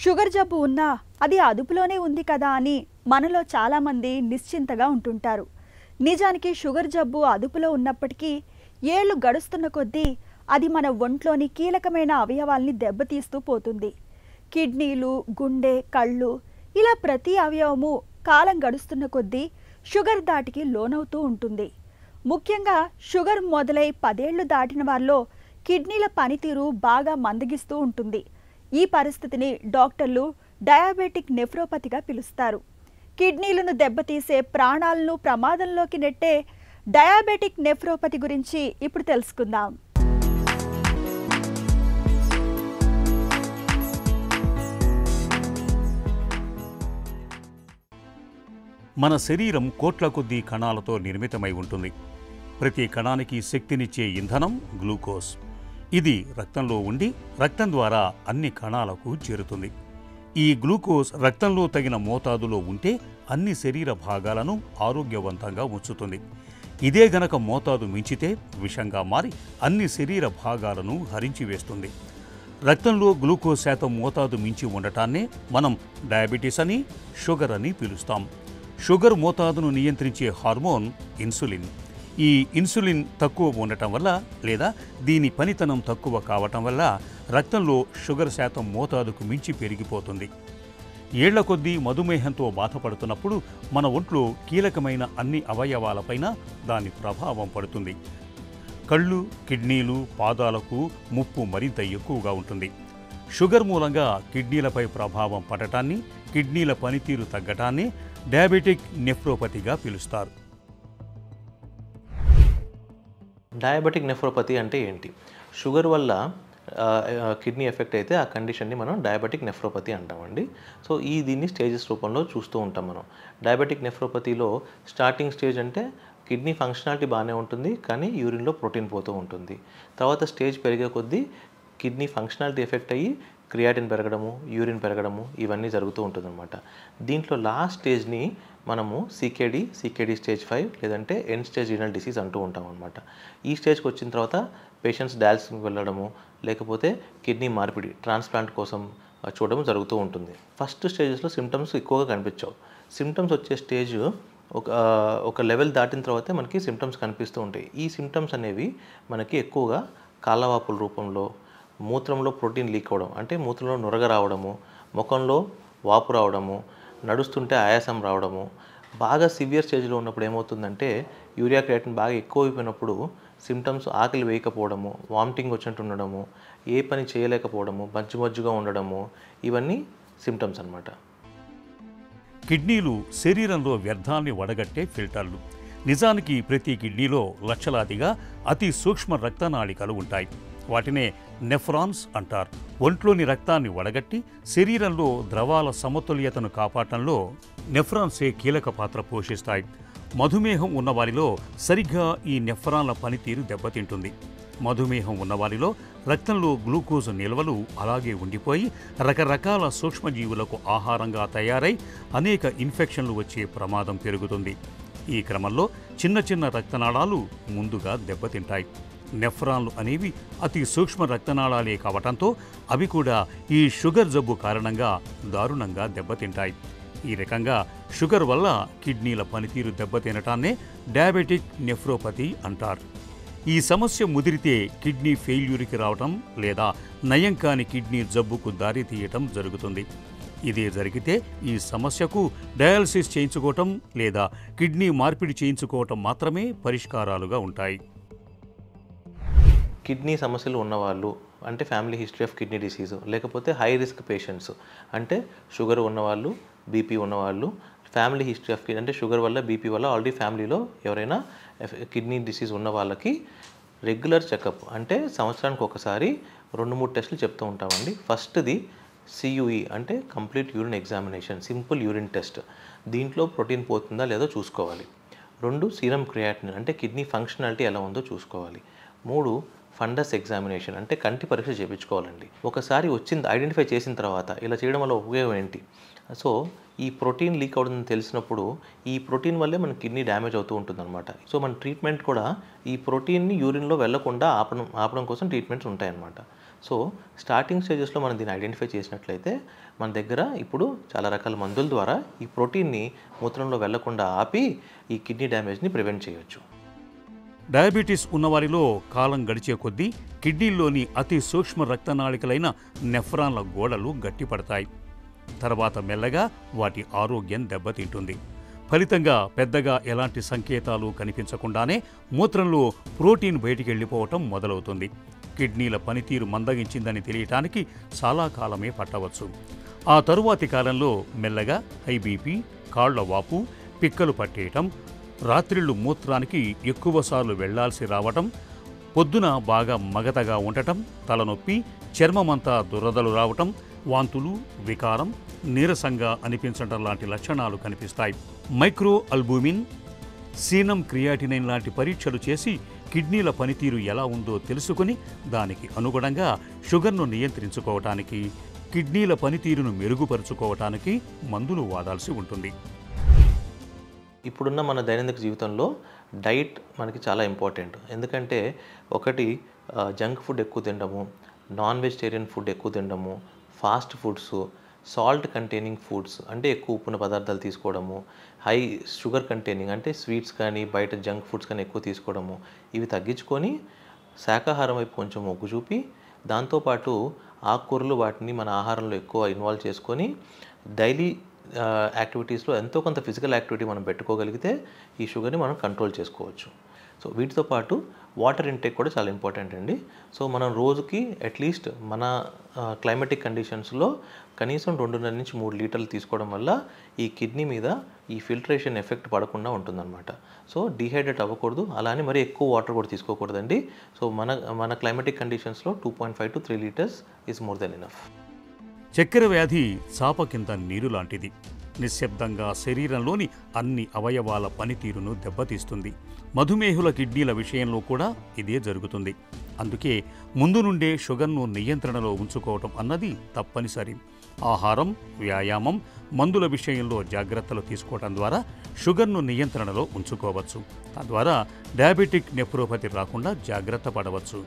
Sugar జబ్బు ఉన్నా అది అదుపులోనే ఉంది కదా అని మనలో చాలామంది నిశ్చింతగా ఉంటుంటారు. నిజానికి షుగర్ జబ్బు అదుపులో ఉన్నప్పటికీ ఏళ్లు గడుస్తున్న కొద్దీ అది మన ఒంట్లోని కీలకమైన అవయవాల్ని దెబ్బతీస్తూ పోతుంది. కిడ్నీలు, గుండె, కళ్ళు ఇలా ప్రతి అవయవము కాలం గడుస్తున్న కొద్దీ షుగర్ దాటికి లోనవుతూ ఉంటుంది. ముఖ్యంగా షుగర్ మొదలై 10 ఏళ్లు దాటిన వారిలో కిడ్నీల పనితీరు బాగా మందగిస్తూ ఉంటుంది. ఈ పరిస్థితిని డాక్టర్లు డయాబెటిక్ నెఫ్రోపతిగా పిలుస్తారు. కిడ్నీలను దెబ్బతీసే, ప్రాణాలను ప్రమాదంలోకి నెట్టే డయాబెటిక్ నెఫ్రోపతి గురించి ఇప్పుడు తెలుసుకుందాం. మన శరీరం కోట్ల కొద్దీ కణాలతో నిర్మితమై ఉంటుంది. ప్రతి కణానికి శక్తినిచ్చే ఇంధనం గ్లూకోజ్. ఇది రక్తంలో ఉండి రక్తం ద్వారా అన్ని కణాలకు చేరుతుంది. ఈ గ్లూకోజ్ రక్తంలో తగిన మోతాదులో ఉంటే అన్ని శరీర భాగాలను ఆరోగ్యవంతంగా ఉంచుతుంది. ఇదే గనక మోతాదు మించితే విషంగా మారి అన్ని శరీర భాగాలను హరించివేస్తుంది. రక్తంలో గ్లూకోజ్ శాతం మోతాదు మించి ఉండటాన్నే మనం డయాబెటీస్ అని, షుగర్ అని పిలుస్తాం. షుగర్ మోతాదును నియంత్రించే హార్మోన్ ఇన్సులిన్. ఈ ఇన్సులిన్ తక్కువ ఉండటం వల్ల లేదా దీని పనితనం తక్కువ కావటం వల్ల రక్తంలో షుగర్ శాతం మోతాదుకు మించి పెరిగిపోతుంది. ఏళ్ల కొద్దీ మధుమేహంతో బాధపడుతున్నప్పుడు మన ఒంట్లో కీలకమైన అన్ని అవయవాలపైన దాని ప్రభావం పడుతుంది. కళ్ళు, కిడ్నీలు, పాదాలకు ముప్పు మరింత ఎక్కువగా ఉంటుంది. షుగర్ మూలంగా కిడ్నీలపై ప్రభావం పడటాన్ని, కిడ్నీల పనితీరు తగ్గటాన్ని డయాబెటిక్ నెఫ్రోపతిగా పిలుస్తారు. డయాబెటిక్ నెఫ్రోపతి అంటే ఏంటి? షుగర్ వల్ల కిడ్నీ ఎఫెక్ట్ అయితే ఆ కండిషన్ని మనం డయాబెటిక్ నెఫ్రోపతి అంటామండి. సో దీన్ని స్టేజెస్ రూపంలో చూస్తూ ఉంటాం మనం. డయాబెటిక్ నెఫ్రోపతిలో స్టార్టింగ్ స్టేజ్ అంటే కిడ్నీ ఫంక్షనాలిటీ బాగానే ఉంటుంది, కానీ యూరిన్లో ప్రోటీన్ పోతూ ఉంటుంది. తర్వాత స్టేజ్ పెరిగే కొద్దీ కిడ్నీ ఫంక్షనాలిటీ ఎఫెక్ట్ అయ్యి క్రియాటిన్ పెరగడము, యూరిన్ పెరగడము ఇవన్నీ జరుగుతూ ఉంటుందన్నమాట. దీంట్లో లాస్ట్ స్టేజ్ని మనము సికేడి స్టేజ్ 5 లేదంటే ఎండ్ స్టేజ్ రీనల్ డిసీజ్ అంటూ ఉంటాం అనమాట. ఈ స్టేజ్కి వచ్చిన తర్వాత పేషెంట్స్ డయాలసిస్కి వెళ్ళడము, లేకపోతే కిడ్నీ మార్పిడి ట్రాన్స్ప్లాంట్ కోసం చూడడం జరుగుతూ ఉంటుంది. ఫస్ట్ స్టేజెస్లో సిమ్టమ్స్ ఎక్కువగా కనిపించవు. సిమ్టమ్స్ వచ్చే స్టేజ్ ఒక లెవెల్ దాటిన తర్వాతే మనకి సిమ్టమ్స్ కనిపిస్తూ ఉంటాయి. ఈ సిమ్టమ్స్ అనేవి మనకి ఎక్కువగా కాళ్ళవాపుల రూపంలో, మూత్రంలో ప్రోటీన్ లీక్ అవ్వడం అంటే మూత్రంలో నురగ రావడము, ముఖంలో వాపు రావడము, నడుస్తుంటే ఆయాసం రావడము. బాగా సివియర్ స్టేజ్లో ఉన్నప్పుడు ఏమవుతుందంటే యూరియా క్రియాటిన్ బాగా ఎక్కువ అయిపోయినప్పుడు సిమ్టమ్స్ ఆకలి వేయకపోవడము, వామిటింగ్ వచ్చినట్టు ఉండడము, ఏ పని చేయలేకపోవడము, మజ్జుగా ఉండడము ఇవన్నీ సిమ్టమ్స్ అన్నమాట. కిడ్నీలు శరీరంలో వ్యర్థాన్ని వడగట్టే ఫిల్టర్లు. నిజానికి ప్రతి కిడ్నీలో లక్షలాదిగా అతి సూక్ష్మ రక్తనాళికలు ఉంటాయి. వాటినే నెఫ్రాన్స్ అంటారు. ఒంట్లోని రక్తాన్ని వడగట్టి శరీరంలో ద్రవాల సమతుల్యతను కాపాడటంలో నెఫ్రాన్సే కీలక పాత్ర పోషిస్తాయి. మధుమేహం ఉన్నవారిలో సరిగ్గా ఈ నెఫ్రాన్ల పనితీరు దెబ్బతింటుంది. మధుమేహం ఉన్నవారిలో రక్తంలో గ్లూకోజ్ నిల్వలు అలాగే ఉండిపోయి రకరకాల సూక్ష్మజీవులకు ఆహారంగా తయారై అనేక ఇన్ఫెక్షన్లు వచ్చే ప్రమాదం పెరుగుతుంది. ఈ క్రమంలో చిన్న చిన్న రక్తనాళాలు ముందుగా దెబ్బతింటాయి. నెఫ్రాన్లు అనేవి అతి సూక్ష్మ రక్తనాళాలే కావటంతో అవి కూడా ఈ షుగర్ జబ్బు కారణంగా దారుణంగా దెబ్బతింటాయి. ఈ రకంగా షుగర్ వల్ల కిడ్నీల పనితీరు దెబ్బతినటాన్నే డయాబెటిక్ నెఫ్రోపతి అంటారు. ఈ సమస్య ముదిరితే కిడ్నీ ఫెయిల్యూర్కి రావటం లేదా నయం కాని కిడ్నీ జబ్బుకు దారి తీయటం జరుగుతుంది. ఇదే జరిగితే ఈ సమస్యకు డయాలసిస్ చేయించుకోవటం లేదా కిడ్నీ మార్పిడి చేయించుకోవటం మాత్రమే పరిష్కారాలుగా ఉంటాయి. కిడ్నీ సమస్యలు ఉన్నవాళ్ళు అంటే family history of kidney disease, లేకపోతే హై రిస్క్ పేషెంట్స్ అంటే షుగర్ ఉన్నవాళ్ళు, బీపీ ఉన్నవాళ్ళు, ఫ్యామిలీ హిస్టరీ ఆఫ్ అంటే షుగర్ వల్ల, బీపీ వల్ల ఆల్రెడీ ఫ్యామిలీలో ఎవరైనా కిడ్నీ డిసీజ్ ఉన్న వాళ్ళకి రెగ్యులర్ చెకప్ అంటే సంవత్సరానికి ఒకసారి 2-3 టెస్టులు చెప్తూ ఉంటామండి. ఫస్ట్ది CUE అంటే complete urine examination, simple urine test. దీంట్లో ప్రోటీన్ పోతుందా లేదో చూసుకోవాలి. 2 సీరం క్రియాటిన్ అంటే కిడ్నీ ఫంక్షనాలిటీ ఎలా ఉందో చూసుకోవాలి. 3 ఫండస్ ఎగ్జామినేషన్ అంటే కంటి పరీక్ష చేయించుకోవాలండి. ఒకసారి వచ్చింది ఐడెంటిఫై చేసిన తర్వాత ఇలా చేయడం వల్ల ఉపయోగం ఏంటి? సో ఈ ప్రోటీన్ లీక్ అవుతుందని తెలిసినప్పుడు ఈ ప్రోటీన్ వల్లే మన కిడ్నీ డ్యామేజ్ అవుతూ ఉంటుందన్నమాట. సో మన ట్రీట్మెంట్ కూడా ఈ ప్రోటీన్ని యూరిన్లో వెళ్లకుండా ఆపడం కోసం ట్రీట్మెంట్స్ ఉంటాయన్నమాట. సో స్టార్టింగ్ స్టేజెస్లో మనం దీన్ని ఐడెంటిఫై చేసినట్లయితే మన దగ్గర ఇప్పుడు చాలా రకాల మందుల ద్వారా ఈ ప్రోటీన్ని మూత్రంలో వెళ్లకుండా ఆపి ఈ కిడ్నీ డ్యామేజ్ని ప్రివెంట్ చేయొచ్చు. డయాబెటీస్ ఉన్నవారిలో కాలం గడిచే కొద్దీ కిడ్నీల్లోని అతి సూక్ష్మ రక్తనాళికలైన నెఫ్రాన్ల గోడలు గట్టిపడతాయి. తర్వాత మెల్లగా వాటి ఆరోగ్యం దెబ్బతింటుంది. ఫలితంగా పెద్దగా ఎలాంటి సంకేతాలు కనిపించకుండానే మూత్రంలో ప్రోటీన్ బయటికి వెళ్ళిపోవటం మొదలవుతుంది. కిడ్నీల పనితీరు మందగించిందని తెలియటానికి చాలా కాలమే పట్టవచ్చు. ఆ తరువాతి కాలంలో మెల్లగా హై బీపీ, కాళ్ల వాపు, పిక్కలు పట్టేయటం, రాత్రిళ్ళు మూత్రానికి ఎక్కువసార్లు వెళ్లాల్సి రావటం, పొద్దున బాగా మగతగా ఉండటం, తలనొప్పి, చర్మమంతా దురదలు రావటం, వాంతులు, వికారం, నీరసంగా అనిపించడం లాంటి లక్షణాలు కనిపిస్తాయి. మైక్రో అల్బుమిన్, సీనం క్రియాటినైన్ లాంటి పరీక్షలు చేసి కిడ్నీల పనితీరు ఎలా ఉందో తెలుసుకుని దానికి అనుగుణంగా షుగర్ను నియంత్రించుకోవటానికి, కిడ్నీల పనితీరును మెరుగుపరుచుకోవటానికి మందులు వాడాల్సి ఉంటుంది. ఇప్పుడున్న మన దైనందిక జీవితంలో డైట్ మనకి చాలా ఇంపార్టెంట్. ఎందుకంటే ఒకటి జంక్ ఫుడ్ ఎక్కువ తినడము, నాన్ వెజిటేరియన్ ఫుడ్ ఎక్కువ తినడము, fast foods, salt containing foods అంటే ఎక్కువ ఉప్పున పదార్థాలు తీసుకోవడము, హై షుగర్ కంటైనింగ్ అంటే స్వీట్స్ కానీ బయట జంక్ ఫుడ్స్ కానీ ఎక్కువ తీసుకోవడము, ఇవి తగ్గించుకొని శాకాహారం వైపు కొంచెం మొగ్గు చూపి దాంతోపాటు ఆకుకూరలు వాటిని మన ఆహారంలో ఎక్కువ ఇన్వాల్వ్ చేసుకొని డైలీ యాక్టివిటీస్లో ఎంతో కొంత ఫిజికల్ యాక్టివిటీ మనం పెట్టుకోగలిగితే ఈ షుగర్ని మనం కంట్రోల్ చేసుకోవచ్చు. సో వీటితో పాటు వాటర్ ఇంటేక్ కూడా చాలా ఇంపార్టెంట్ అండి. సో మనం రోజుకి అట్లీస్ట్ మన క్లైమాటిక్ కండిషన్స్లో కనీసం 2.5 నుంచి 3 లీటర్లు తీసుకోవడం వల్ల ఈ కిడ్నీ మీద ఈ ఫిల్టరేషన్ ఎఫెక్ట్ పడకుండా ఉంటుందన్నమాట. సో డీహైడ్రేట్ అవ్వకూడదు, అలానే మరి ఎక్కువ వాటర్ కూడా తీసుకోకూడదండి. సో మన క్లైమాటిక్ కండిషన్స్లో 2.5 to 3 litres is more than enough. చక్కెర వ్యాధి చాప కింద నీరు లాంటిది. నిశ్శబ్దంగా శరీరంలోని అన్ని అవయవాల పనితీరును దెబ్బతీస్తుంది. మధుమేహుల కిడ్నీల విషయంలో కూడా ఇదే జరుగుతుంది. అందుకే ముందు నుండే షుగర్ను నియంత్రణలో ఉంచుకోవటం అన్నది తప్పనిసరి. ఆహారం, వ్యాయామం, మందుల విషయంలో జాగ్రత్తలు తీసుకోవటం ద్వారా షుగర్ను నియంత్రణలో ఉంచుకోవచ్చు. తద్వారా డయాబెటిక్ నెఫ్రోపతి రాకుండా జాగ్రత్త పడవచ్చు.